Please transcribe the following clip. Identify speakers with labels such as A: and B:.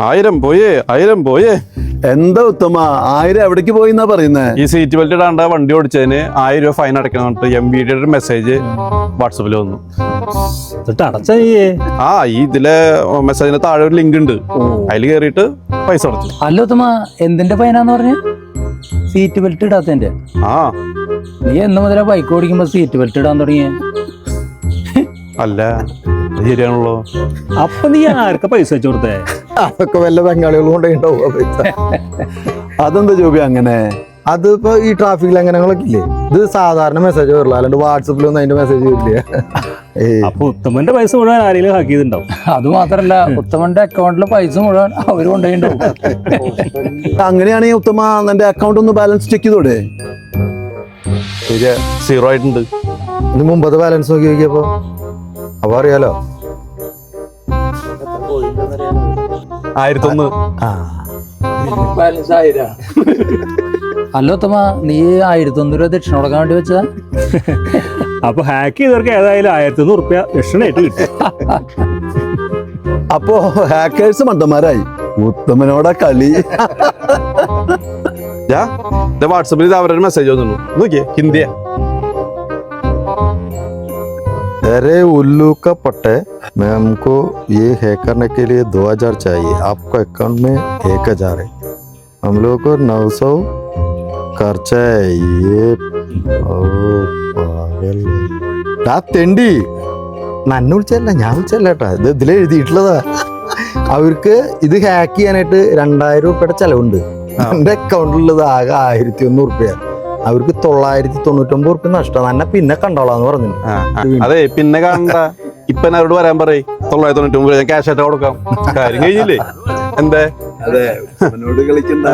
A: 1000 പോയേ.
B: എന്താ ഉത്തമ 1000 എവിടേക്ക് പോയിന്നാ പറയുന്നേ?
A: ഈ സീറ്റ് ബെൽറ്റ് ഇടാണ്ട വണ്ടി ഓടിച്ചതിന് 1000 രൂപ ഫൈൻ അടയ്ക്കണം പറഞ്ഞിട്ട് MVD ഒരു മെസ്സേജ് വാട്സപ്പിൽ വന്നു. ആ ഇതിലെ മെസ്സേജിന് താഴെ ഒരു ലിങ്ക് ഉണ്ട്, അതിൽ കയറിയിട്ട് പൈസ അടച്ചു.
C: അല്ല ഉത്തമ, എന്തിന്റെ ഫൈനാന്ന് പറഞ്ഞ? സീറ്റ് ബെൽറ്റ് ഇടാത്തതിന്റെ? നീ എന്ന് മുതലാ ബൈക്ക് ഓടിക്കുമ്പോ സീറ്റ് ബെൽറ്റ് ഇടാൻ തുടങ്ങിയ?
A: അല്ല ശരിയാണല്ലോ.
D: അപ്പൊ നീ ആർക്കാ പൈസ വെച്ചു കൊടുത്തേ?
E: അതൊക്കെ വല്ല ബംഗാളികളും കൊണ്ടുണ്ടാവും പൈസ.
B: അതെന്താ ജോബി അങ്ങനെ?
E: അതിപ്പോ ഈ ട്രാഫിക് ലംഘനങ്ങളൊക്കെ ഇല്ലേ, ഇത് സാധാരണ മെസ്സേജ് വരില്ല, അല്ലാണ്ട് വാട്സപ്പിലൊന്നും അതിന്റെ മെസ്സേജ് വരില്ല.
D: അപ്പൊ ഉത്തമന്റെ പൈസ മുഴുവൻ ആരെങ്കിലും ഹാക്ക് ചെയ്തിട്ടുണ്ടാവും.
C: അത് മാത്രല്ല, ഉത്തമന്റെ അക്കൗണ്ടിലെ പൈസ മുഴുവൻ അവര് കൊണ്ടുപോയിണ്ടാവും.
B: അങ്ങനെയാണെങ്കിൽ ഉത്തമ എന്റെ അക്കൗണ്ട് ഒന്ന് ബാലൻസ് ചെക്ക് ചെയ്തോടെ?
A: ശരിയാ, 0 ആയിട്ടുണ്ട്.
E: ഇത് മുമ്പത്തെ ബാലൻസ് നോക്കി നോക്കിയപ്പോ അപ്പൊ അറിയാലോ.
A: 1001.
C: അല്ല ഉത്തമ, നീ 1100 രൂപ ദക്ഷിണ കൊടുക്കാൻ വേണ്ടി വെച്ചാ?
D: അപ്പൊ ഹാക്ക് ചെയ്തവർക്ക് ഏതായാലും 1100 റുപ്യ ദക്ഷിണയായിട്ട് കിട്ടും.
B: അപ്പോ ഹാക്കേഴ്സ് മണ്ടന്മാരായി. ഉത്തമനോടെ കളി.
A: വാട്സപ്പിൽ അവരൊരു മെസ്സേജ് വന്നു, നോക്കിയേ, ഹിന്ദിയാ.
E: अरे उल्लू का पट्टे, मैं हमको ये हैक करने के लिए 2000 चाहिए, आपको अकाउंट में 1000 है, हम लोगों को 900 खर्चा है. ये പാഗൽ തെണ്ടി നന്നെ വിളിച്ചല്ല, ഞാൻ വിളിച്ചല്ല കേട്ടാ, ഇത് ഇതിൽ എഴുതിയിട്ടുള്ളതാ. അവർക്ക് ഇത് ഹാക്ക് ചെയ്യാനായിട്ട് 2000 രൂപയുടെ ചെലവുണ്ട്. എന്റെ അക്കൗണ്ടിലുള്ളത് ആകെ 1100 റുപ്യ. അവർക്ക് 999 റുപ്യ നഷ്ടം. തന്നെ പിന്നെ കണ്ടോളാന്ന് പറഞ്ഞു.
A: അതെ, പിന്നെ കാണണ്ട, ഇപ്പൊ അവരോട് വരാൻ പറയും. 999 ഞാൻ ക്യാഷ് ആയിട്ട് കൊടുക്കാം. കാര്യം കഴിഞ്ഞില്ലേ? എന്തേ
B: അതെ, കളിക്കുന്ന